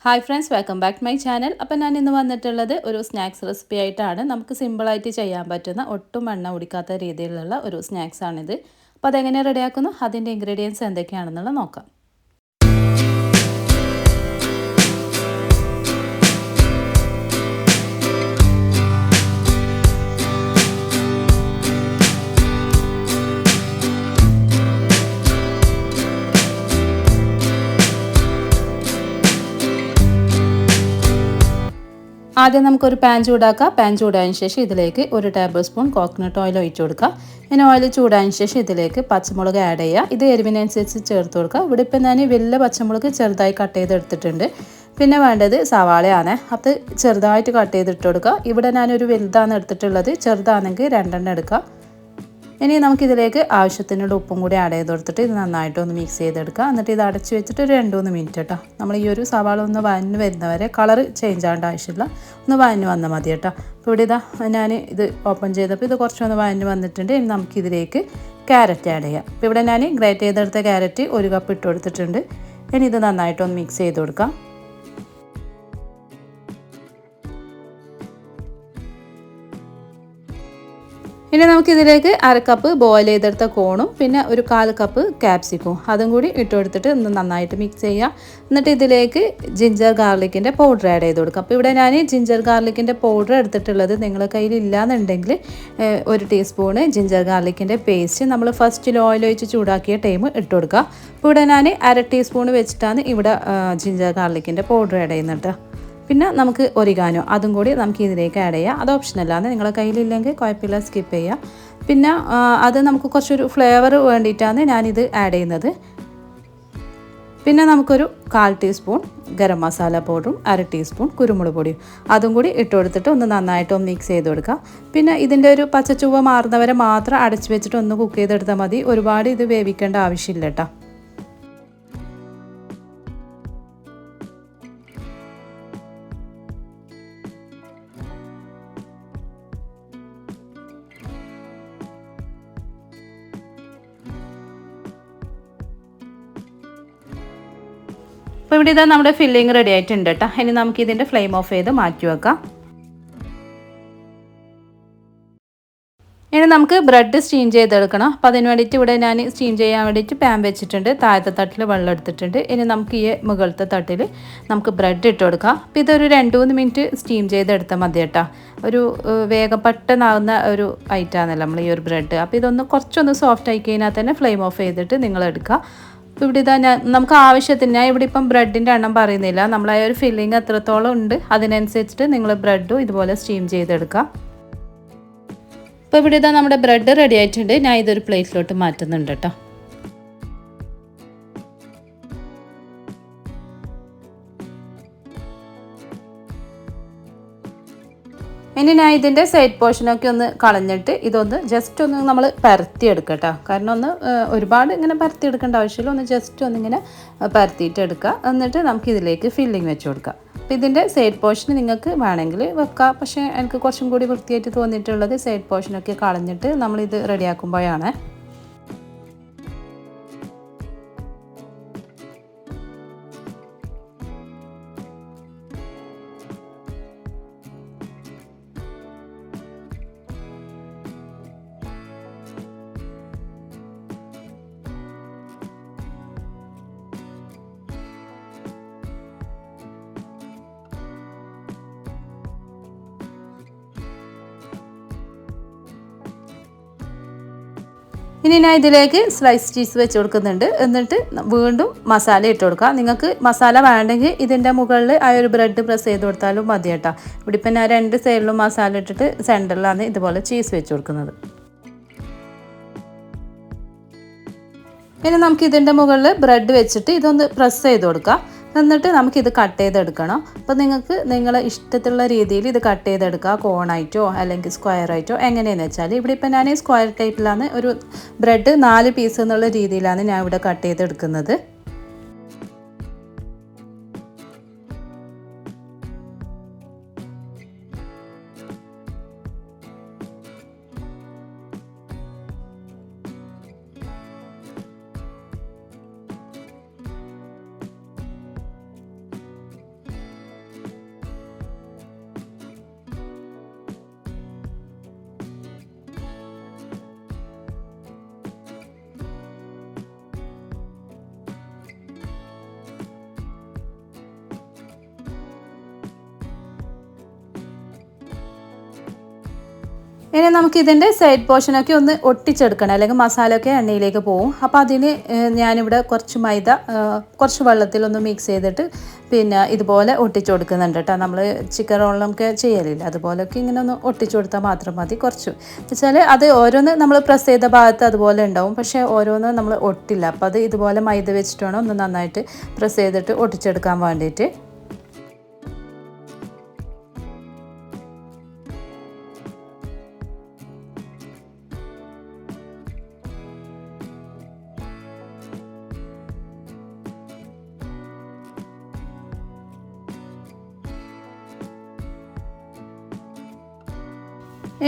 Hi friends, welcome back to my channel. അപ്പോൾ ഞാൻ ഇന്ന് വന്നിട്ടുള്ളത് ഒരു സ്നാക്സ് റെസിപ്പി ആയിട്ടാണ്. നമുക്ക് സിമ്പിളായിട്ട് ചെയ്യാൻ പറ്റുന്ന ഒട്ടും എണ്ണ കുടിക്കാത്ത രീതിയിലുള്ള ഒരു സ്നാക്സ് ആണിത്. അപ്പോൾ അതെങ്ങനെ റെഡിയാക്കുന്നു, അതിൻ്റെ ഇൻഗ്രീഡിയൻസ് എന്തൊക്കെയാണെന്നുള്ളത് നോക്കാം. ആദ്യം നമുക്കൊരു പാൻ ചൂടാക്കാം. പാൻ ചൂടായതിനു ശേഷം ഇതിലേക്ക് 1 ടേബിൾ സ്പൂൺ കോക്കനട്ട് ഓയിൽ ഒഴിച്ചു കൊടുക്കുക. ഇനി ഓയിൽ ചൂടായതിനു ശേഷം ഇതിലേക്ക് പച്ചമുളക് ആഡ് ചെയ്യുക. ഇത് എരിവിനനുസരിച്ച് ചേർത്ത് കൊടുക്കുക. ഇവിടെ ഇപ്പം ഞാൻ വലിയ പച്ചമുളക് ചെറുതായി കട്ട് ചെയ്തെടുത്തിട്ടുണ്ട്. പിന്നെ വേണ്ടത് സവാളയാണ്. അത് ചെറുതായിട്ട് കട്ട് ചെയ്തിട്ട് കൊടുക്കുക. ഇവിടെ ഞാനൊരു വലുതാണ് എടുത്തിട്ടുള്ളത്, ചെറുതാണെങ്കിൽ 2 എടുക്കുക. ഇനി നമുക്കിതിലേക്ക് ആവശ്യത്തിനുള്ള ഉപ്പും കൂടി ആഡ് ചെയ്ത് കൊടുത്തിട്ട് ഇത് നന്നായിട്ടൊന്ന് മിക്സ് ചെയ്തെടുക്കുക. എന്നിട്ട് ഇത് അടച്ച് വെച്ചിട്ട് ഒരു 2-3 മിനിറ്റ് കേട്ടോ. നമ്മൾ ഈ ഒരു സവാള ഒന്ന് വഴന്ന് വരുന്നവരെ, കളർ ചേഞ്ച് ആവേണ്ട ആവശ്യമില്ല, ഒന്ന് വഴന്ന് വന്നാൽ മതി കേട്ടോ. അപ്പോൾ ഇവിടെ ഇതാ ഞാൻ ഇത് ഓപ്പൺ ചെയ്തപ്പോൾ ഇത് കുറച്ചൊന്ന് വഴന്ന് വന്നിട്ടുണ്ട്. ഇനി നമുക്കിതിലേക്ക് ക്യാരറ്റ് ആഡ് ചെയ്യാം. അപ്പോൾ ഇവിടെ ഞാൻ ഗ്രേറ്റ് ചെയ്തെടുത്ത ക്യാരറ്റ് 1 കപ്പ് ഇട്ട് കൊടുത്തിട്ടുണ്ട്. ഇനി ഇത് നന്നായിട്ടൊന്ന് മിക്സ് ചെയ്ത് കൊടുക്കാം. ഇനി നമുക്കിതിലേക്ക് 1/2 കപ്പ് ബോയിൽ ചെയ്തെടുത്ത കോണും പിന്നെ ഒരു 1/4 കപ്പ് ക്യാപ്സിക്കും അതും കൂടി ഇട്ട് കൊടുത്തിട്ട് ഒന്ന് നന്നായിട്ട് മിക്സ് ചെയ്യുക. എന്നിട്ട് ഇതിലേക്ക് ജിഞ്ചർ ഗാർലിക്കിൻ്റെ പൗഡർ ആഡ് ചെയ്ത് കൊടുക്കുക. അപ്പോൾ ഇവിടെ ഞാൻ ജിഞ്ചർ ഗാർലിക്കിൻ്റെ പൗഡർ എടുത്തിട്ടുള്ളത്, നിങ്ങളുടെ കയ്യിൽ ഇല്ലയെന്നുണ്ടെങ്കിൽ 1 ടീസ്പൂണ് ജിഞ്ചർ ഗാർലിക്കിൻ്റെ പേസ്റ്റ് നമ്മൾ ഫസ്റ്റിൽ ഓയിൽ ഒഴിച്ച് ചൂടാക്കിയ ടൈം ഇട്ട് കൊടുക്കുക. അപ്പോൾ ഇവിടെ ഞാൻ 1/2 ടീസ്പൂൺ വെച്ചിട്ടാണ് ഇവിടെ ജിഞ്ചർ ഗാർലിക്കിൻ്റെ പൗഡർ ആഡ് ചെയ്യുന്നുണ്ട്. പിന്നെ നമുക്ക് ഒരിഗാനോ അതും കൂടി നമുക്ക് ഇതിലേക്ക് ആഡ് ചെയ്യാം. അത് ഓപ്ഷനല്ലാതെ നിങ്ങളുടെ കയ്യിലില്ലെങ്കിൽ കുഴപ്പമില്ല, സ്കിപ്പ് ചെയ്യുക. പിന്നെ അത് നമുക്ക് കുറച്ചൊരു ഫ്ലേവർ വേണ്ടിയിട്ടാണ് ഞാനിത് ആഡ് ചെയ്യുന്നത്. പിന്നെ നമുക്കൊരു 1/4 ടീസ്പൂൺ ഗരം മസാല പൗഡറും 1/2 ടീസ്പൂൺ കുരുമുളക് പൊടിയും അതും കൂടി ഇട്ട് കൊടുത്തിട്ട് ഒന്ന് നന്നായിട്ട് മിക്സ് ചെയ്ത് കൊടുക്കുക. പിന്നെ ഇതിൻ്റെ ഒരു പച്ചച്ചുവ മാറുന്നവരെ മാത്രം അടച്ച് വെച്ചിട്ട് ഒന്ന് കുക്ക് ചെയ്തെടുത്താൽ മതി. ഒരുപാട് ഇത് വേവിക്കേണ്ട ആവശ്യമില്ല കേട്ടോ. അപ്പോൾ ഇവിടെ ഇതാ നമ്മുടെ ഫില്ലിങ് റെഡി ആയിട്ടുണ്ട് കേട്ടോ. ഇനി നമുക്ക് ഇതിൻ്റെ ഫ്ലെയിം ഓഫ് ചെയ്ത് മാറ്റി വെക്കാം. ഇനി നമുക്ക് ബ്രെഡ് സ്റ്റീം ചെയ്തെടുക്കണം. അപ്പോൾ അതിന് വേണ്ടിയിട്ട് ഇവിടെ ഞാൻ സ്റ്റീം ചെയ്യാൻ വേണ്ടിയിട്ട് പാൻ വെച്ചിട്ടുണ്ട്. താഴത്തെ തട്ടിൽ വെള്ളം എടുത്തിട്ടുണ്ട്. ഇനി നമുക്ക് ഈ മുകളിലത്തെ തട്ടിൽ നമുക്ക് ബ്രെഡ് ഇട്ട് കൊടുക്കാം. അപ്പോൾ ഇതൊരു 2-3 മിനിറ്റ് സ്റ്റീം ചെയ്തെടുത്താൽ മതി കേട്ടോ. ഒരു വേഗം പെട്ടെന്നാകുന്ന ഒരു ഐറ്റമാണല്ലോ നമ്മൾ ഈ ഒരു ബ്രെഡ്. അപ്പോൾ ഇതൊന്ന് കുറച്ചൊന്ന് സോഫ്റ്റ് ആയി കഴിഞ്ഞാൽ തന്നെ ഫ്ലെയിം ഓഫ് ചെയ്തിട്ട് നിങ്ങൾ എടുക്കുക. അപ്പോൾ ഇവിടെ ഇതാ നമുക്ക് ആവശ്യത്തിന്, ഞാൻ ഇവിടെ ഇപ്പം ബ്രെഡിൻ്റെ എണ്ണം പറയുന്നില്ല, നമ്മളാ ഒരു ഫില്ലിങ് എത്രത്തോളം ഉണ്ട് അതിനനുസരിച്ചിട്ട് നിങ്ങൾ ബ്രെഡും ഇതുപോലെ സ്റ്റീം ചെയ്തെടുക്കുക. അപ്പോൾ ഇവിടെ ഇതാ നമ്മുടെ ബ്രെഡ് റെഡി ആയിട്ടുണ്ട്. ഞാൻ ഇതൊരു പ്ലേറ്റിലോട്ട് മാറ്റുന്നുണ്ട് കേട്ടോ. ഇനി ഞാൻ ഇതിൻ്റെ സൈഡ് പോർഷനൊക്കെ ഒന്ന് കളഞ്ഞിട്ട് ഇതൊന്ന് ജസ്റ്റ് ഒന്ന് നമ്മൾ പരത്തിയെടുക്കുക കേട്ടോ. കാരണം ഒന്ന് ഒരുപാട് ഇങ്ങനെ പരത്തിയെടുക്കേണ്ട ആവശ്യമില്ല, ഒന്ന് ജസ്റ്റ് ഒന്നിങ്ങനെ പരത്തിയിട്ട് എടുക്കുക. എന്നിട്ട് നമുക്കിതിലേക്ക് ഫില്ലിങ് വെച്ച് കൊടുക്കുക. അപ്പോൾ ഇതിൻ്റെ സൈഡ് പോർഷൻ നിങ്ങൾക്ക് വേണമെങ്കിൽ വെക്കാം, പക്ഷേ എനിക്ക് കുറച്ചും കൂടി വൃത്തിയായിട്ട് തോന്നിയിട്ടുള്ളത് സൈഡ് പോർഷനൊക്കെ കളഞ്ഞിട്ട് നമ്മളിത് റെഡിയാക്കുമ്പോഴാണ്. ഇനി ഞാൻ ഇതിലേക്ക് സ്ലൈസ് ചീസ് വെച്ച് കൊടുക്കുന്നുണ്ട്. എന്നിട്ട് വീണ്ടും മസാല ഇട്ട് കൊടുക്കുക. നിങ്ങൾക്ക് മസാല വേണ്ടെങ്കിൽ ഇതിൻ്റെ മുകളിൽ ആ ഒരു ബ്രെഡ് പ്രസ് ചെയ്ത് കൊടുത്താലും മതി കേട്ടോ. ഇവിടെ ഇപ്പം ഞാൻ 2 സൈഡിലും മസാല ഇട്ടിട്ട് സെൻറ്ററിലാണ് ഇതുപോലെ ചീസ് വെച്ച് കൊടുക്കുന്നത്. ഇനി നമുക്ക് ഇതിൻ്റെ മുകളിൽ ബ്രെഡ് വെച്ചിട്ട് ഇതൊന്ന് പ്രസ് ചെയ്ത് കൊടുക്കുക. എന്നിട്ട് നമുക്കിത് കട്ട് ചെയ്തെടുക്കണം. അപ്പോൾ നിങ്ങൾക്ക് നിങ്ങളെ ഇഷ്ടത്തിലുള്ള രീതിയിൽ ഇത് കട്ട് ചെയ്തെടുക്കുക. കോണായിട്ടോ അല്ലെങ്കിൽ സ്ക്വയറായിട്ടോ എങ്ങനെയെന്ന് വെച്ചാൽ. ഇവിടെ ഇപ്പം ഞാൻ സ്ക്വയർ ടൈപ്പിലാണ് ഒരു ബ്രെഡ് 4 പീസ് എന്നുള്ള രീതിയിലാണ് ഞാൻ ഇവിടെ കട്ട് ചെയ്തെടുക്കുന്നത്. ഇനി നമുക്കിതിൻ്റെ സൈഡ് പോർഷനൊക്കെ ഒന്ന് ഒട്ടിച്ചെടുക്കണം, അല്ലെങ്കിൽ മസാലയൊക്കെ എണ്ണയിലേക്ക് പോകും. അപ്പോൾ അതിന് ഞാനിവിടെ കുറച്ച് മൈദ കുറച്ച് വെള്ളത്തിലൊന്ന് മിക്സ് ചെയ്തിട്ട് പിന്നെ ഇതുപോലെ ഒട്ടിച്ചു കൊടുക്കുന്നുണ്ട് കേട്ടോ. നമ്മൾ ചിക്കൻ റോളിലൊക്കെ ചെയ്യലില്ല, അതുപോലെയൊക്കെ ഇങ്ങനെ ഒന്ന് ഒട്ടിച്ചു കൊടുത്താൽ മാത്രം മതി. കുറച്ച് വെച്ചാൽ അത് ഓരോന്ന് നമ്മൾ പ്രസ് ചെയ്ത ഭാഗത്ത് അതുപോലെ ഉണ്ടാവും, പക്ഷേ ഓരോന്ന് നമ്മൾ ഒട്ടില്ല. അപ്പോൾ അത് ഇതുപോലെ മൈദ വെച്ചിട്ട് വേണം ഒന്ന് നന്നായിട്ട് പ്രസ് ചെയ്തിട്ട് ഒട്ടിച്ചെടുക്കാൻ വേണ്ടിയിട്ട്.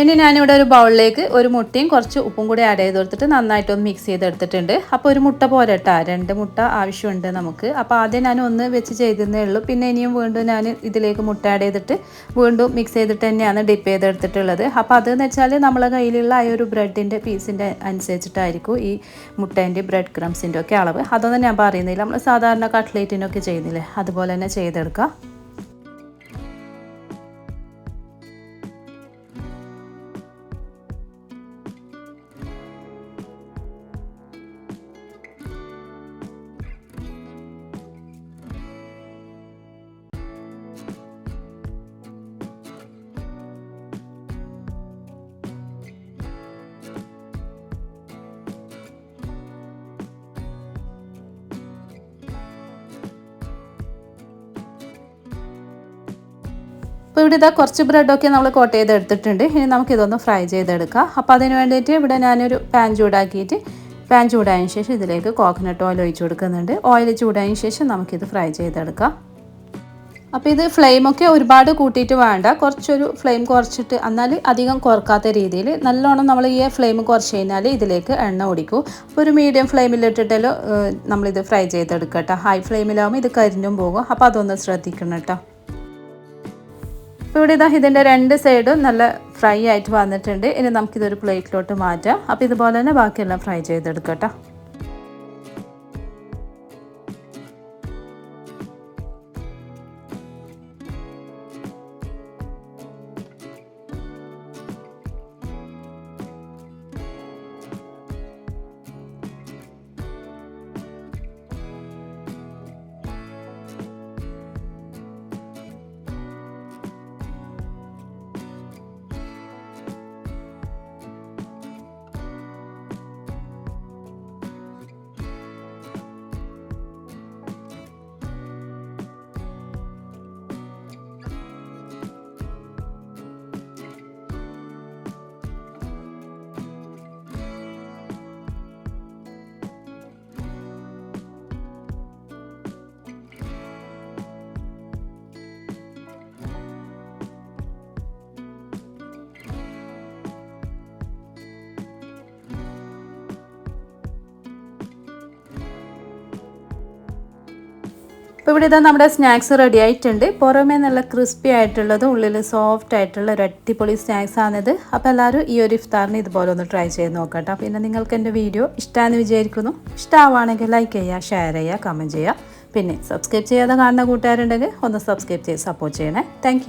ഇനി ഞാനിവിടെ ഒരു ബൗളിലേക്ക് ഒരു മുട്ടയും കുറച്ച് ഉപ്പും കൂടി ആഡ് ചെയ്ത് കൊടുത്തിട്ട് നന്നായിട്ടൊന്ന് മിക്സ് ചെയ്തെടുത്തിട്ടുണ്ട്. അപ്പോൾ ഒരു മുട്ട പോരെ കേട്ടോ, 2 മുട്ട ആവശ്യമുണ്ട് നമുക്ക്. അപ്പോൾ ആദ്യം ഞാൻ ഒന്ന് വെച്ച് ചെയ്തതേ ഉള്ളൂ, പിന്നെ ഇനിയും വീണ്ടും ഞാൻ ഇതിലേക്ക് മുട്ട ആഡ് ചെയ്തിട്ട് വീണ്ടും മിക്സ് ചെയ്തിട്ട് തന്നെയാണ് ഡിപ്പ് ചെയ്തെടുത്തിട്ടുള്ളത്. അപ്പോൾ അതെന്ന് വെച്ചാൽ നമ്മളെ കയ്യിലുള്ള ആ ഒരു ബ്രെഡിൻ്റെ പീസിൻ്റെ അനുസരിച്ചിട്ടായിരിക്കും ഈ മുട്ടേൻ്റെ ബ്രെഡ് ക്രംസിൻ്റെ ഒക്കെ അളവ്. അതൊന്നും ഞാൻ പറയുന്നില്ല, നമ്മൾ സാധാരണ കട്ട്ലേറ്റിനൊക്കെ ചെയ്യുന്നില്ലേ അതുപോലെ തന്നെ ചെയ്തെടുക്കാം. അപ്പോൾ ഇവിടെ ഇതാ കുറച്ച് ബ്രെഡൊക്കെ നമ്മൾ കോട്ട് ചെയ്തെടുത്തിട്ടുണ്ട്. ഇനി നമുക്കിതൊന്ന് ഫ്രൈ ചെയ്തെടുക്കാം. അപ്പോൾ അതിന് വേണ്ടിയിട്ട് ഇവിടെ ഞാനൊരു പാൻ ചൂടായതിന് ശേഷം ഇതിലേക്ക് കോക്കനട്ട് ഓയിൽ ഒഴിച്ച് കൊടുക്കുന്നുണ്ട്. ഓയിൽ ചൂടായതിന് ശേഷം നമുക്കിത് ഫ്രൈ ചെയ്തെടുക്കാം. അപ്പോൾ ഇത് ഫ്ലെയിമൊക്കെ ഒരുപാട് കൂട്ടിയിട്ട് വേണ്ട, കുറച്ചൊരു ഫ്ലെയിം കുറച്ചിട്ട്, എന്നാൽ അധികം കുറക്കാത്ത രീതിയിൽ നല്ലോണം നമ്മൾ ഈ ഫ്ലെയിം കുറച്ച് കഴിഞ്ഞാൽ ഇതിലേക്ക് എണ്ണ ഒടിക്കും. അപ്പോൾ ഒരു മീഡിയം ഫ്ലെയിമിലിട്ടിട്ടല്ലോ നമ്മളിത് ഫ്രൈ ചെയ്തെടുക്കാം കേട്ടോ. ഹൈ ഫ്ലെയിമിലാവുമ്പോൾ ഇത് കരിഞ്ഞും പോകും, അപ്പോൾ അതൊന്ന് ശ്രദ്ധിക്കണം കേട്ടോ. അപ്പോൾ ഇവിടെ ഇതാ ഇതിൻ്റെ 2 സൈഡും നല്ല ഫ്രൈ ആയിട്ട് വന്നിട്ടുണ്ട്. ഇനി നമുക്കിതൊരു പ്ലേറ്റിലോട്ട് മാറ്റാം. അപ്പോൾ ഇതുപോലെ തന്നെ ബാക്കിയെല്ലാം ഫ്രൈ ചെയ്തെടുക്കാം കേട്ടോ. അപ്പോൾ ഇവിടെ ഇതാ നമ്മുടെ സ്നാക്സ് റെഡി ആയിട്ടുണ്ട്. പുറമേ നല്ല ക്രിസ്പി ആയിട്ടുള്ളത്, ഉള്ളിൽ സോഫ്റ്റ് ആയിട്ടുള്ള ഒരു അടിപൊളി സ്നാക്സ് ആണിത്. അപ്പോൾ എല്ലാവരും ഈ ഒരു ഇഫ്താറിന് ഇതുപോലെ ഒന്ന് ട്രൈ ചെയ്ത് നോക്കട്ടോ. പിന്നെ നിങ്ങൾക്ക് എൻ്റെ വീഡിയോ ഇഷ്ടമാണെന്ന് വിചാരിക്കുന്നു. ഇഷ്ടമാവുകയാണെങ്കിൽ ലൈക്ക് ചെയ്യുക, ഷെയർ ചെയ്യുക, കമൻറ്റ് ചെയ്യുക. പിന്നെ സബ്സ്ക്രൈബ് ചെയ്യാതെ കാണുന്ന കൂട്ടുകാരുണ്ടെങ്കിൽ ഒന്ന് സബ്സ്ക്രൈബ് ചെയ്ത് സപ്പോർട്ട് ചെയ്യണേ. താങ്ക്